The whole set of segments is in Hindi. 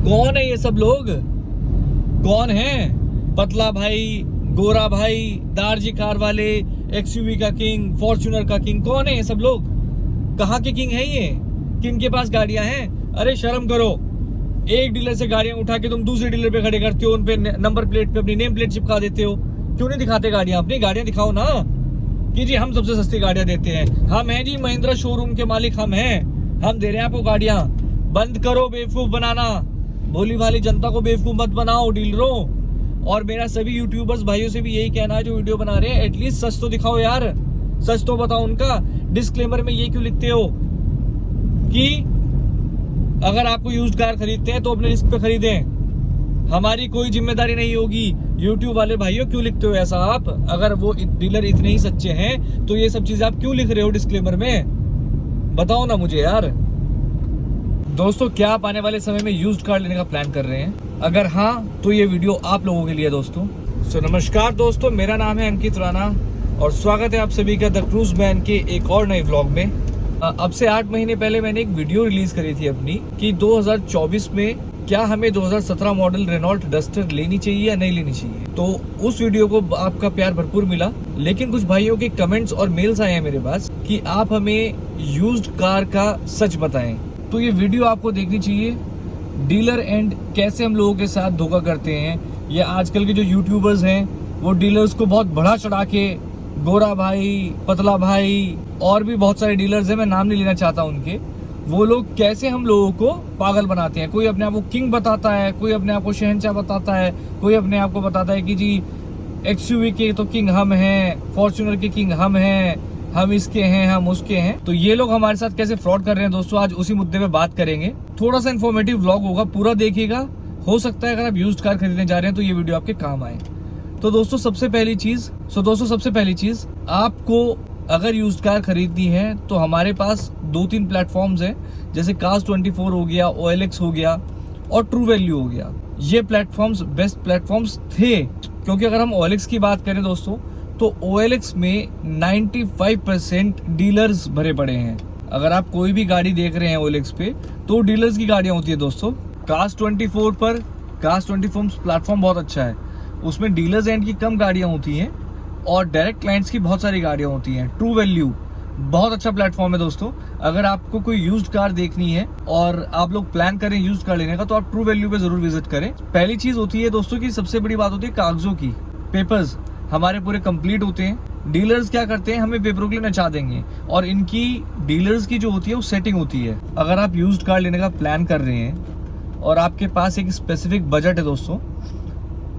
कौन है ये सब लोग? कौन है? पतला भाई, गोरा भाई, दार्जी कार वाले, एक्सयूवी का किंग, फॉर्च्यूनर का किंग, कौन है ये सब लोग? कहाँ के किंग है ये? किन के पास गाड़ियां हैं? अरे शर्म करो। एक डीलर से गाड़ियां उठा के तुम दूसरे डीलर पे खड़े करते हो, उन पे नंबर प्लेट पे अपनी नेम प्लेट चिपका देते हो। क्यों नहीं दिखाते गाड़ियां? अपनी गाड़ियां दिखाओ ना कि जी हम सबसे सस्ती गाड़ियां देते हैं, हम हैं जी महिंद्रा शोरूम के मालिक, हम हैं, हम दे रहे हैं आपको गाड़ियां। बंद करो बेवकूफ बनाना, भोली भाली जनता को बेवकूफ मत बनाओ डीलरों। और मेरा सभी यूट्यूबर्स भाइयों से भी यही कहना है जो वीडियो बना रहे हैं, एटलीस्ट सच तो दिखाओ यार, सच तो बताओ उनका। डिस्क्लेमर में ये क्यों लिखते हो कि अगर आपको यूज्ड कार खरीदते हैं तो अपने रिस्क पे खरीदें, हमारी कोई जिम्मेदारी नहीं होगी। यूट्यूब वाले भाइयों क्यों लिखते हो ऐसा आप? अगर वो डीलर इतने ही सच्चे हैं तो ये सब चीजें आप क्यों लिख रहे हो डिस्क्लेमर में? बताओ ना मुझे यार। दोस्तों, क्या आप आने वाले समय में यूज्ड कार लेने का प्लान कर रहे हैं? अगर हाँ तो ये वीडियो आप लोगों के लिए दोस्तों। नमस्कार दोस्तों, मेरा नाम है अंकित राणा और स्वागत है आप सभी का द क्रूज मैन के एक और नए व्लॉग में। अब से 8 महीने पहले मैंने एक वीडियो रिलीज करी थी अपनी कि 2024 में क्या हमें 2017 मॉडल रेनॉल्ट डस्टर लेनी चाहिए या नहीं लेनी चाहिए। तो उस वीडियो को आपका प्यार भरपूर मिला, लेकिन कुछ भाइयों के कमेंट्स और मेल्स आए हैं मेरे पास कि आप हमें यूज्ड कार का सच बताएं। तो ये वीडियो आपको देखनी चाहिए। डीलर एंड कैसे हम लोगों के साथ धोखा करते हैं, या आजकल के जो यूट्यूबर्स हैं वो डीलर्स को बहुत बढ़ा चढ़ा के, गोरा भाई, पतला भाई और भी बहुत सारे डीलर्स हैं, मैं नाम नहीं लेना चाहता उनके, वो लोग कैसे हम लोगों को पागल बनाते हैं। कोई अपने आप को किंग बताता है, कोई अपने आप को शहंशाह बताता है, कोई अपने आप को बताता है कि जी एक्सयूवी के तो किंग हम हैं, फॉर्च्यूनर के किंग हम हैं, हम इसके हैं, हम उसके हैं। तो ये लोग हमारे साथ कैसे फ्रॉड कर रहे हैं दोस्तों, आज उसी मुद्दे पे बात करेंगे। थोड़ा सा इन्फॉर्मेटिव व्लॉग होगा, पूरा देखिएगा। हो सकता है अगर आप यूज्ड कार खरीदने जा रहे हैं तो ये वीडियो आपके काम आए। तो दोस्तों सबसे पहली चीज आपको अगर यूज्ड कार खरीदनी है तो हमारे पास 2-3 प्लेटफॉर्म्स हैं, जैसे Cars24 हो गया, OLX हो गया और ट्रू वैल्यू हो गया। ये प्लेटफॉर्म्स बेस्ट प्लेटफॉर्म्स थे, क्योंकि अगर हम OLX की बात करें दोस्तों तो OLX में 95% डीलर्स भरे पड़े हैं। अगर आप कोई भी गाड़ी देख रहे हैं OLX पे तो डीलर्स की गाड़ियां होती है दोस्तों। Cars24 पर Cars24 प्लेटफॉर्म बहुत अच्छा है, उसमें डीलर्स एंड की कम गाड़ियां होती हैं और डायरेक्ट क्लाइंट्स की बहुत सारी गाड़ियां होती हैं। ट्रू वैल्यू बहुत अच्छा प्लेटफॉर्म है दोस्तों। अगर आपको कोई यूज्ड कार देखनी है और आप लोग प्लान करें यूज्ड कार लेने का तो आप ट्रू वैल्यू पे जरूर विजिट करें। पहली चीज होती है दोस्तों की सबसे बड़ी बात होती है कागजों की। पेपर्स हमारे पूरे कंप्लीट होते हैं। डीलर्स क्या करते हैं, हमें पेपरों के लिए नचा देंगे और इनकी डीलर्स की जो होती है वो सेटिंग होती है। अगर आप यूज्ड कार लेने का प्लान कर रहे हैं और आपके पास एक स्पेसिफिक बजट है दोस्तों,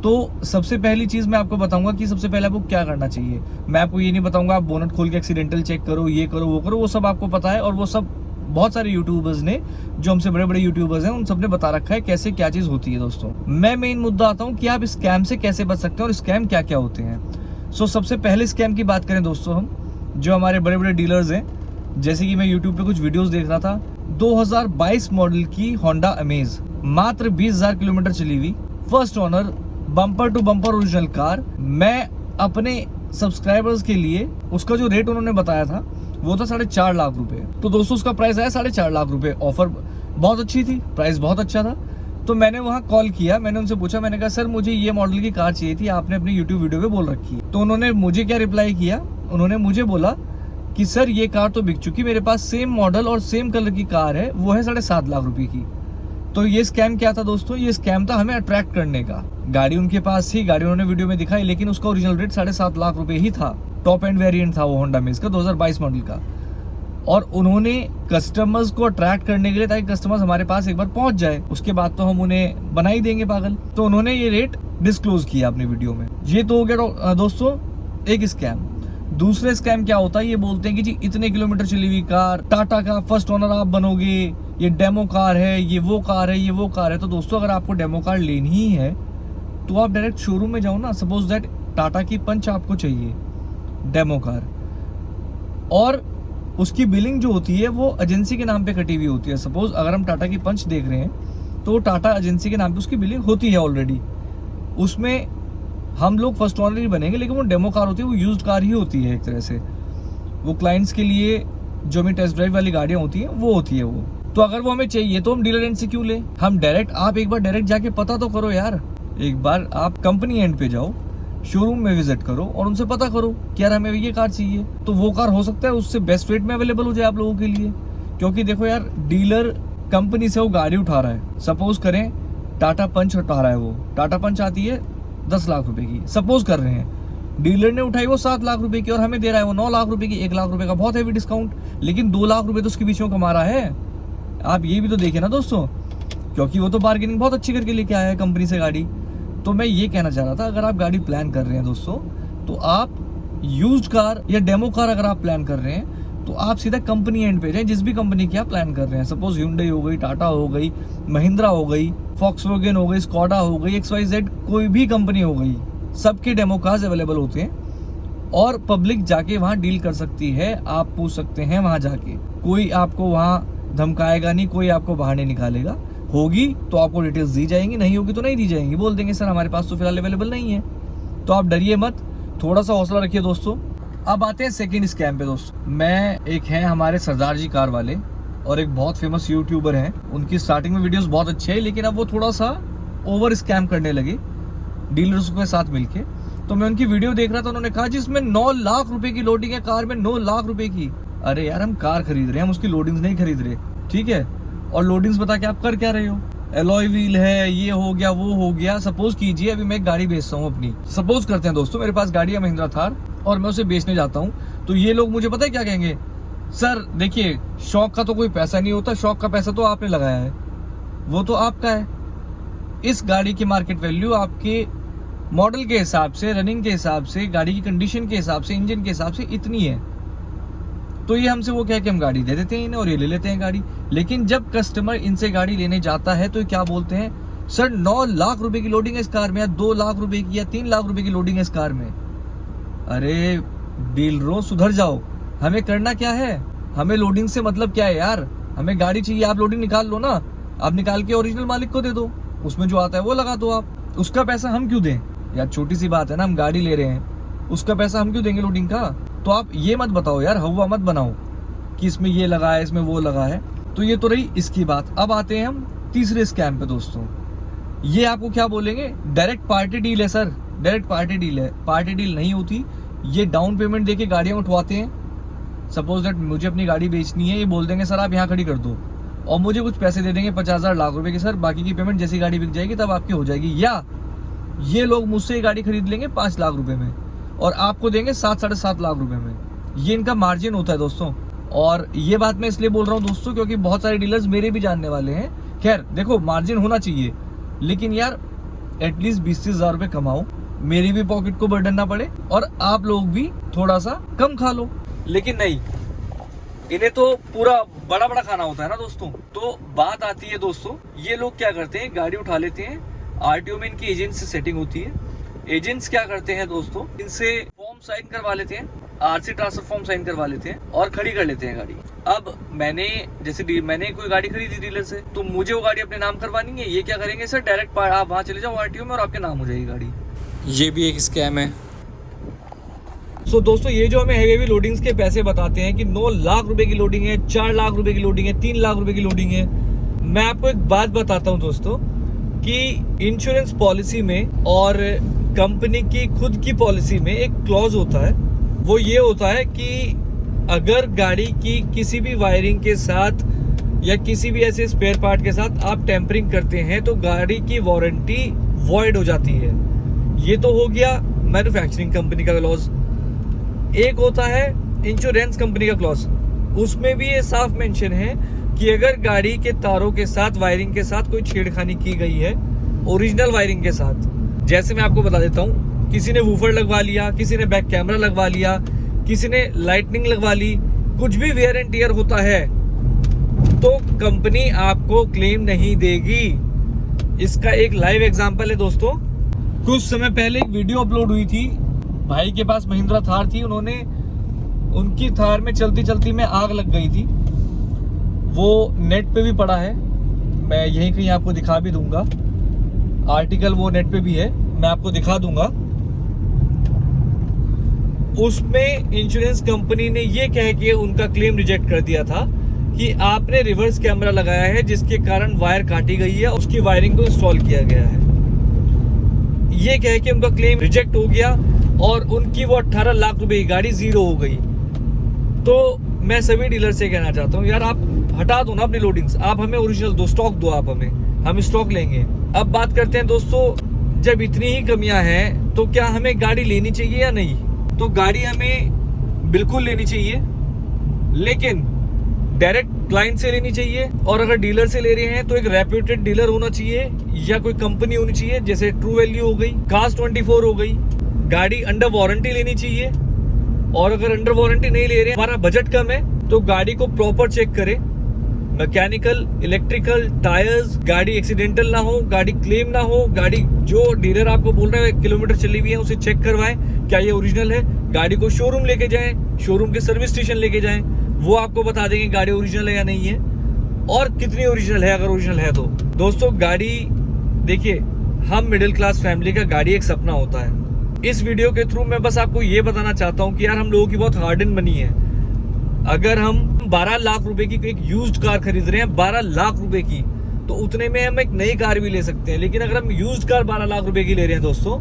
तो सबसे पहली चीज मैं आपको बताऊंगा कि सबसे पहले आपको क्या करना चाहिए। मैं आपको ये नहीं बताऊंगा आप बोनट खोल के एक्सीडेंटल चेक करो, ये करो, वो करो, वो सब आपको पता है और वो सब बहुत सारे यूट्यूबर्स ने, जो हमसे बड़े बड़े यूट्यूबर्स हैं, उन सब ने बता रखा है कैसे क्या चीज होती है दोस्तों। मैं मेन मुद्दा आता हूँ कि आप स्कैम से कैसे बच सकते हैं और स्कैम क्या क्या होते हैं। सबसे पहले स्कैम की बात करें दोस्तों, हम जो हमारे बड़े बड़े डीलर्स हैं, जैसे कि मैं यूट्यूब पे कुछ वीडियोस देख रहा था, 2022 मॉडल की होंडा अमेज, मात्र 20,000 किलोमीटर चली हुई, first owner, bumper to bumper original car. मैं अपने सब्सक्राइबर्स के लिए उसका जो रेट उन्होंने बताया था वो था 4.5 लाख रुपए। तो दोस्तों उसका प्राइस आया 4.5 लाख रुपए। ऑफर बहुत अच्छी थी, प्राइस बहुत अच्छा था। तो मैंने वहाँ कॉल किया, मैंने उनसे पूछा, मैंने कहा सर मुझे ये मॉडल की कार चाहिए थी, आपने अपनी यूट्यूब वीडियो पे बोल रखी है। तो उन्होंने मुझे क्या रिप्लाई किया, उन्होंने मुझे बोला कि सर ये कार तो बिक चुकी, मेरे पास सेम मॉडल और सेम कलर की कार है, वो है 7.5 लाख रुपए की। तो ये स्कैम क्या था दोस्तों, ये स्कैम था हमें अट्रैक्ट करने का। गाड़ी उनके पास थी, गाड़ी उन्होंने वीडियो में दिखाई, लेकिन उसका ओरिजिनल रेट 7.5 लाख रुपए ही था। टॉप एंड वेरिएंट था वो होंडा में इसका 2022 मॉडल का। और उन्होंने कस्टमर्स को अट्रैक्ट करने के लिए, ताकि कस्टमर्स हमारे पास एक बार पहुंच जाए, उसके बाद तो हम उन्हें बना ही देंगे पागल, तो उन्होंने ये रेट डिस्क्लोज किया अपनी वीडियो में। ये तो हो गया दोस्तों एक स्कैम। दूसरे स्कैम क्या होता है, ये बोलते हैं कि जी इतने किलोमीटर चली हुई कार, टाटा का फर्स्ट ओनर आप बनोगे, ये डेमो कार है, ये वो कार है, ये वो कार है। तो दोस्तों अगर आपको डेमो कार लेनी ही है तो आप डायरेक्ट शोरूम में जाओ ना। सपोज दैट टाटा की पंच आपको चाहिए डेमो कार, और उसकी बिलिंग जो होती है वो एजेंसी के नाम पे कटी हुई होती है। सपोज अगर हम टाटा की पंच देख रहे हैं तो टाटा एजेंसी के नाम पे उसकी बिलिंग होती है ऑलरेडी, उसमें हम लोग फर्स्ट ओनर ही बनेंगे, लेकिन वो डेमो कार होती है, वो यूज्ड कार ही होती है एक तरह से। वो क्लाइंट्स के लिए जो हमें टेस्ट ड्राइव वाली गाड़ियाँ होती हैं वो होती है वो। तो अगर वो हमें चाहिए तो हम डीलर एंड से क्यों ले, हम डायरेक्ट, आप एक बार डायरेक्ट जाके पता तो करो यार, एक बार आप कंपनी एंड पे जाओ, शोरूम में विजिट करो और उनसे पता करो कि यार हमें ये कार चाहिए, तो वो कार हो सकता है उससे बेस्ट रेट में अवेलेबल हो जाए आप लोगों के लिए। क्योंकि देखो यार, डीलर कंपनी से वो गाड़ी उठा रहा है, सपोज करें टाटा पंच उठा रहा है, वो टाटा पंच आती है 10 लाख रुपए की, सपोज कर रहे हैं, डीलर ने उठाई वो 7 लाख रुपए की और हमें दे रहा है वो 9 लाख रुपए की, 1 लाख रुपए का बहुत हैवी डिस्काउंट, लेकिन 2 लाख रुपए तो उसके पीछे कमा रहा है। आप ये भी तो देखिए ना दोस्तों, क्योंकि वो तो बार्गेनिंग बहुत अच्छी करके लेके आया है कंपनी से गाड़ी। तो मैं ये कहना चाह रहा था, अगर आप गाड़ी प्लान कर रहे हैं दोस्तों, तो आप यूज्ड कार या डेमो कार अगर आप प्लान कर रहे हैं तो आप सीधा कंपनी एंड पे जाए, जिस भी कंपनी की आप प्लान कर रहे हैं। सपोज Hyundai हो गई, टाटा हो गई, महिंद्रा हो गई, Volkswagen हो गई, स्कोडा हो गई, XYZ कोई भी कंपनी हो गई, सबके डेमो कार्स अवेलेबल होते हैं और पब्लिक जाके वहाँ डील कर सकती है। आप पूछ सकते हैं वहाँ जाके, कोई आपको वहाँ धमकाएगा नहीं, कोई आपको बाहर नहीं निकालेगा। होगी तो आपको डिटेल्स दी जाएंगी, नहीं होगी तो नहीं दी जाएंगी, बोल देंगे सर हमारे पास तो फिलहाल अवेलेबल नहीं है। तो आप डरिए मत, थोड़ा सा हौसला रखिए दोस्तों। अब आते हैं सेकंड स्कैम पे दोस्तों। मैं, एक है हमारे सरदार जी कार वाले और एक बहुत फेमस यूट्यूबर हैं, उनकी स्टार्टिंग में वीडियोस बहुत अच्छे हैं, लेकिन अब वो थोड़ा सा ओवर स्कैम करने लगे डीलर्स के साथ मिलके। तो मैं उनकी वीडियो देख रहा था, उन्होंने कहा जिसमें 9 लाख रुपए की लोडिंग है कार में, 9 लाख रुपए की। अरे यार, हम कार खरीद रहे हैं, हम उसकी लोडिंग्स नहीं खरीद रहे, ठीक है? और लोडिंग्स बता के आप कर क्या रहे हो? एलॉय व्हील है, ये हो गया, वो हो गया। सपोज कीजिए अभी मैं एक गाड़ी बेचता हूँ अपनी, सपोज करते हैं दोस्तों मेरे पास गाड़ी है महिंद्रा थार और मैं उसे बेचने जाता हूँ, तो ये लोग मुझे पता है क्या कहेंगे? सर देखिए, शौक का तो कोई पैसा नहीं होता, शौक का पैसा तो आपने लगाया है, वो तो आपका है। इस गाड़ी की मार्केट वैल्यू आपके मॉडल के हिसाब से, रनिंग के हिसाब से, गाड़ी की कंडीशन के हिसाब से, इंजन के हिसाब से इतनी है। तो ये हमसे वो कह के हम गाड़ी दे देते हैं इन्हें और ये ले लेते हैं गाड़ी। लेकिन जब कस्टमर इनसे गाड़ी लेने जाता है तो क्या बोलते हैं? सर 9 लाख रुपए की लोडिंग है इस कार में, या 2 लाख रुपए की या 3 लाख रुपए की लोडिंग है इस कार में। अरे डीलरों, सुधर जाओ। हमें करना क्या है? हमें लोडिंग से मतलब क्या है यार? हमें गाड़ी चाहिए, आप लोडिंग निकाल लो ना, आप निकाल के ओरिजिनल मालिक को दे दो, उसमें जो आता है वो लगा दो आप। उसका पैसा हम क्यों दें यार? छोटी सी बात है ना, हम गाड़ी ले रहे हैं, उसका पैसा हम क्यों देंगे लोडिंग का? तो आप ये मत बताओ यार, हवा मत बनाओ कि इसमें ये लगा है, इसमें वो लगा है। तो ये तो रही इसकी बात। अब आते हैं हम तीसरे स्कैम पे दोस्तों। ये आपको क्या बोलेंगे? डायरेक्ट पार्टी डील है सर, डायरेक्ट पार्टी डील है। पार्टी डील नहीं होती, ये डाउन पेमेंट देके गाड़ियाँ उठवाते हैं। सपोज दैट मुझे अपनी गाड़ी बेचनी है, ये बोल देंगे सर आप यहाँ खड़ी कर दो, और मुझे कुछ पैसे दे देंगे 50,000 लाख रुपए के, सर बाकी की पेमेंट जैसी गाड़ी बिक जाएगी तब आपकी हो जाएगी। या ये लोग मुझसे ये गाड़ी खरीद लेंगे 5 लाख रुपए में और आपको देंगे 7-7.5 लाख रुपए में। ये इनका मार्जिन होता है दोस्तों। और ये बात मैं इसलिए बोल रहा हूँ दोस्तों क्योंकि बहुत सारे डीलर्स मेरे भी जानने वाले हैं। खैर देखो, मार्जिन होना चाहिए, लेकिन यार एटलीस्ट 20-30 हजार रुपए कमाओ, मेरी भी पॉकेट को बर्डन ना पड़े और आप लोग भी थोड़ा सा कम खा लो। लेकिन नहीं, इन्हें तो पूरा बड़ा बड़ा खाना होता है ना दोस्तों। तो बात आती है दोस्तों, ये लोग क्या करते हैं, गाड़ी उठा लेते हैं, आरटीओ में इनकी एजेंट से सेटिंग होती है। एजेंट्स क्या करते हैं दोस्तों, इनसे फॉर्म साइन करवा लेते हैं, आरसी ट्रांसफर फॉर्म साइन करवा लेते हैं और खड़ी कर लेते हैं गाड़ी। अब मैंने कोई गाड़ी खरीदी डीलर से, तो मुझे वो गाड़ी अपने नाम करवानी है। ये क्या करेंगे सर, डायरेक्ट आप वहाँ चले जाओ आरटीओ में और आपके नाम हो जाएगी गाड़ी। ये भी एक स्कैम है। सो दोस्तों, ये जो हमें हैवी लोडिंग्स के पैसे बताते हैं कि 9 लाख रुपए की लोडिंग है, 4 लाख रुपए की लोडिंग है, 3 लाख रुपए की लोडिंग है, मैं आपको एक बात बताता हूँ दोस्तों कि इंश्योरेंस पॉलिसी में और कंपनी की खुद की पॉलिसी में एक क्लॉज होता है। वो ये होता है कि अगर गाड़ी की किसी भी वायरिंग के साथ या किसी भी ऐसे स्पेयर पार्ट के साथ आप टेम्परिंग करते हैं तो गाड़ी की वारंटी वॉइड हो जाती है। ये तो हो गया मैन्युफैक्चरिंग कंपनी का क्लॉज। एक होता है इंश्योरेंस कंपनी का क्लॉज, उसमें भी ये साफ मेंशन है कि अगर गाड़ी के तारों के साथ, वायरिंग के साथ कोई छेड़खानी की गई है ओरिजिनल वायरिंग के साथ, जैसे मैं आपको बता देता हूँ, किसी ने वूफर लगवा लिया, किसी ने बैक कैमरा लगवा लिया, किसी ने लाइटनिंग लगवा ली, कुछ भी वेयर एंड टियर होता है तो कंपनी आपको क्लेम नहीं देगी। इसका एक लाइव एग्जांपल है दोस्तों। कुछ समय पहले एक वीडियो अपलोड हुई थी, भाई के पास महिंद्रा थार थी, उनकी थार में चलती चलती में आग लग गई थी। वो नेट पे भी पड़ा है, मैं यहीं कहीं आपको दिखा भी दूंगा, आर्टिकल वो नेट पे भी है, मैं आपको दिखा दूंगा। उसमें इंश्योरेंस कंपनी ने ये कह के उनका क्लेम रिजेक्ट कर दिया था कि आपने रिवर्स कैमरा लगाया है जिसके कारण वायर काटी गई है, उसकी वायरिंग को इंस्टॉल किया गया है। ये कह के उनका क्लेम रिजेक्ट हो गया और उनकी वो 18 लाख रुपए की गाड़ी जीरो हो गई। तो मैं सभी डीलर से कहना चाहता हूँ, यार आप हटा दो ना अपनी लोडिंग्स, आप हमें ओरिजिनल दो, स्टॉक दो आप हमें, हम स्टॉक लेंगे। अब बात करते हैं दोस्तों, जब इतनी ही कमियां हैं तो क्या हमें गाड़ी लेनी चाहिए या नहीं? तो गाड़ी हमें बिल्कुल लेनी चाहिए, लेकिन डायरेक्ट क्लाइंट से लेनी चाहिए। और अगर डीलर से ले रहे हैं तो एक रेप्यूटेड डीलर होना चाहिए या कोई कंपनी होनी चाहिए, जैसे ट्रू वैल्यू हो गई, Cars24 हो गई। गाड़ी अंडर वारंटी लेनी चाहिए, और अगर अंडर वारंटी नहीं ले रहे हैं, हमारा बजट कम है, तो गाड़ी को प्रॉपर चेक करें, मैकेनिकल, इलेक्ट्रिकल, टायर्स, गाड़ी एक्सीडेंटल ना हो, गाड़ी क्लेम ना हो, गाड़ी जो डीलर आपको बोल रहा है किलोमीटर चली हुई है उसे चेक करवाएं क्या ये ओरिजिनल है। गाड़ी को शोरूम लेके जाएं, शोरूम के सर्विस स्टेशन लेके जाएं, वो आपको बता देंगे गाड़ी ओरिजिनल है या नहीं है और कितनी ओरिजिनल है, अगर ओरिजिनल है तो। दोस्तों गाड़ी देखिए, हम मिडिल क्लास फैमिली का गाड़ी एक सपना होता है। इस वीडियो के थ्रू मैं बस आपको ये बताना चाहता हूँ कि यार हम लोगों की बहुत हार्ड एंड मनी है। अगर हम 12 लाख रुपए की एक यूज्ड कार खरीद रहे हैं, 12 लाख रुपए की, तो उतने में हम एक नई कार भी ले सकते हैं। लेकिन अगर हम यूज्ड कार 12 लाख रुपए की ले रहे हैं दोस्तों,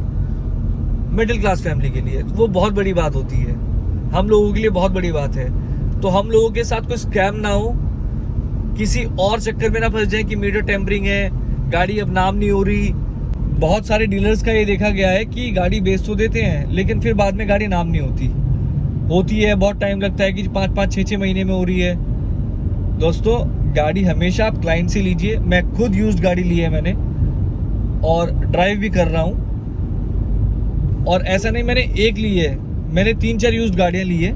मिडिल क्लास फैमिली के लिए वो बहुत बड़ी बात होती है, हम लोगों के लिए बहुत बड़ी बात है। तो हम लोगों के साथ कोई स्कैम ना हो, किसी और चक्कर में ना फंस जाए कि मीटर टेम्परिंग है, गाड़ी अब नाम नहीं हो रही। बहुत सारे डीलर्स का ये देखा गया है कि गाड़ी बेच तो देते हैं लेकिन फिर बाद में गाड़ी नाम नहीं होती है, बहुत टाइम लगता है कि 5-5, 6-6 महीने में हो रही है। दोस्तों गाड़ी हमेशा आप क्लाइंट से लीजिए। मैं खुद यूज्ड गाड़ी ली है मैंने, और ड्राइव भी कर रहा हूँ। और ऐसा नहीं मैंने एक ली है, मैंने 3-4 यूज्ड गाड़ियाँ ली है,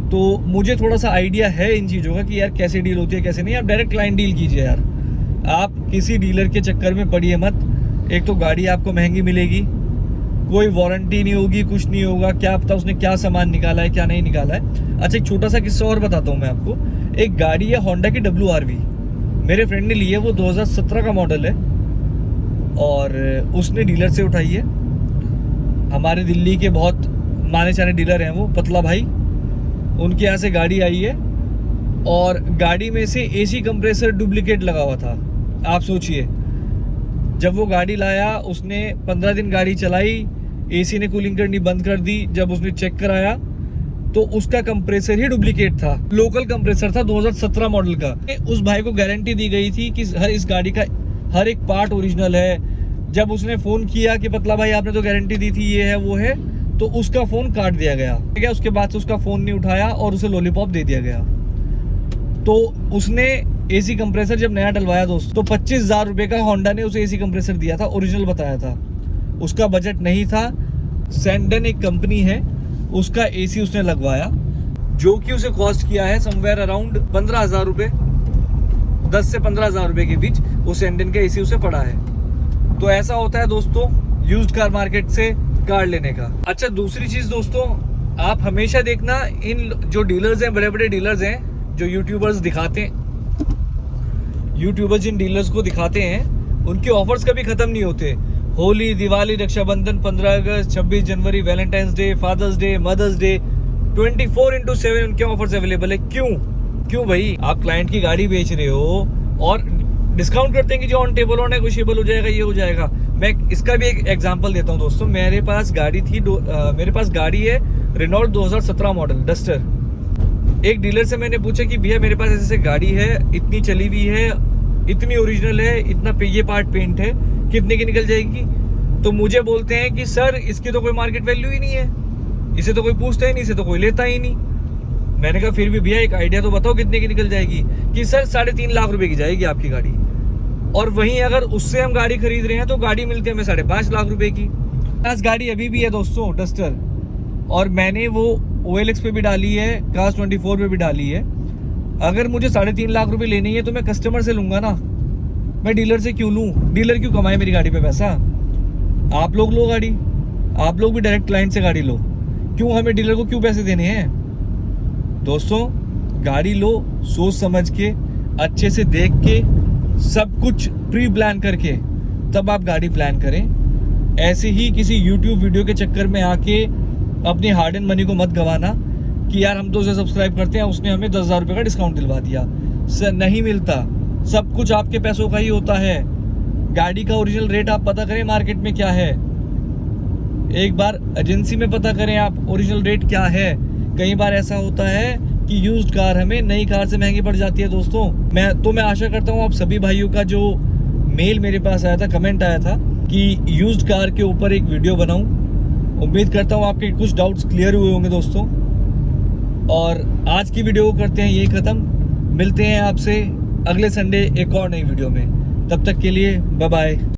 तो मुझे थोड़ा सा आइडिया है इन चीज़ों का कि यार कैसे डील होती है कैसे नहीं। आप डायरेक्ट क्लाइंट डील कीजिए यार, आप किसी डीलर के चक्कर में पड़िए मत। एक तो गाड़ी आपको महंगी मिलेगी, कोई वारंटी नहीं होगी, कुछ नहीं होगा, क्या पता उसने क्या सामान निकाला है क्या नहीं निकाला है। अच्छा एक छोटा सा किस्सा और बताता हूँ मैं आपको। एक गाड़ी है होंडा की WRV, मेरे फ्रेंड ने ली है, वो 2017 का मॉडल है और उसने डीलर से उठाई है। हमारे दिल्ली के बहुत माने जाने डीलर हैं वो, पतला भाई, उनके यहाँ से गाड़ी आई है और गाड़ी में से AC कंप्रेसर डुप्लीकेट लगा हुआ था। आप सोचिए, जब वो गाड़ी लाया उसने 15 दिन गाड़ी चलाई, AC ने कूलिंग करनी बंद कर दी। जब उसने चेक कराया तो उसका कंप्रेसर ही डुप्लीकेट था, लोकल कंप्रेसर था 2017 मॉडल का। उस भाई को गारंटी दी गई थी कि इस गाड़ी का हर एक पार्ट ओरिजिनल है। जब उसने फोन किया कि पतला भाई आपने तो गारंटी दी थी, ये है वो है, तो उसका फोन काट दिया गया। ठीक है, उसके बाद से उसका फोन नहीं उठाया और उसे लॉलीपॉप दे दिया गया। तो उसने AC कंप्रेसर जब नया डलवाया दोस्तों, तो 25,000 रुपए का होंडा ने उसे AC कंप्रेसर दिया था, ओरिजिनल बताया था। उसका बजट नहीं था। सैंडन एक कंपनी है, उसका AC उसने लगवाया, जो कि उसे कॉस्ट किया है समवेयर अराउंड 15,000 रुपए, 10 से 15,000 रुपए के बीच वो सैंडन का AC उसे पड़ा है। तो ऐसा होता है दोस्तों यूज्ड कार मार्केट से कार लेने का। अच्छा दूसरी चीज दोस्तों, आप हमेशा देखना इन जो डीलर्स हैं, बड़े बड़े डीलर्स हैं, जो यूट्यूबर्स दिखाते हैं, यूट्यूबर्स जिन डीलर्स को दिखाते हैं, उनके ऑफर्स कभी खत्म नहीं होते। होली, दिवाली, रक्षाबंधन, 15 अगस्त, 26 जनवरी, Valentine's day, Father's day, Mother's day, 24/7 उनके ऑफर्स अवेलेबल है। क्यों भाई, आप क्लाइंट की गाड़ी बेच रहे हो और डिस्काउंट करते हैं कि जो ऑन टेबल ऑन नेगोशिएबल हो जाएगा, ये हो जाएगा। मैं इसका भी एक एग्जांपल देता हूं दोस्तों। मेरे पास गाड़ी है रेनॉल्ट 2017 मॉडल डस्टर। एक डीलर से मैंने पूछा कि भैया मेरे पास ऐसे गाड़ी है, इतनी चली हुई है, इतनी ओरिजिनल है, इतना ये पार्ट पेंट है, कितने की निकल जाएगी? तो मुझे बोलते हैं कि सर इसकी तो कोई मार्केट वैल्यू ही नहीं है, इसे तो कोई पूछता ही नहीं, इसे तो कोई लेता ही नहीं। मैंने कहा फिर भी भैया एक आइडिया तो बताओ कितने की निकल जाएगी? कि सर 3.5 लाख रुपए की जाएगी आपकी गाड़ी। और वहीं अगर उससे हम गाड़ी खरीद रहे हैं तो गाड़ी मिलती है हमें 5.5 लाख रुपए की। पास गाड़ी अभी भी है दोस्तों डस्टर, और मैंने वो OLX पे भी डाली है, Cars24 पे भी डाली है। अगर मुझे 3.5 लाख रुपए लेनी है तो मैं कस्टमर से लूंगा ना, मैं डीलर से क्यों लूं? डीलर क्यों कमाए मेरी गाड़ी पे पैसा? आप लोग लो गाड़ी, आप लोग भी डायरेक्ट क्लाइंट से गाड़ी लो, क्यों हमें डीलर को क्यों पैसे देने हैं? दोस्तों गाड़ी लो सोच समझ के, अच्छे से देख के, सब कुछ प्री प्लान करके तब आप गाड़ी प्लान करें। ऐसे ही किसी YouTube वीडियो के चक्कर में आके अपनी हार्ड एंड मनी को मत गवाना कि यार हम तो उसे सब्सक्राइब करते हैं, उसने हमें 10,000 रुपये का डिस्काउंट दिलवा दिया। नहीं मिलता। सब कुछ आपके पैसों का ही होता है। गाड़ी का ओरिजिनल रेट आप पता करें मार्केट में क्या है, एक बार एजेंसी में पता करें आप ओरिजिनल रेट क्या है। कई बार ऐसा होता है कि यूज्ड कार हमें नई कार से महंगी पड़ जाती है दोस्तों। मैं आशा करता हूँ आप सभी भाइयों का जो मेल मेरे पास आया था, कमेंट आया था कि यूज्ड कार के ऊपर एक वीडियो बनाऊं। उम्मीद करता हूँ आपके कुछ डाउट्स क्लियर हुए होंगे दोस्तों। और आज की वीडियो को करते हैं यही ख़त्म। मिलते हैं आपसे अगले संडे एक और नई वीडियो में। तब तक के लिए बाय बाय।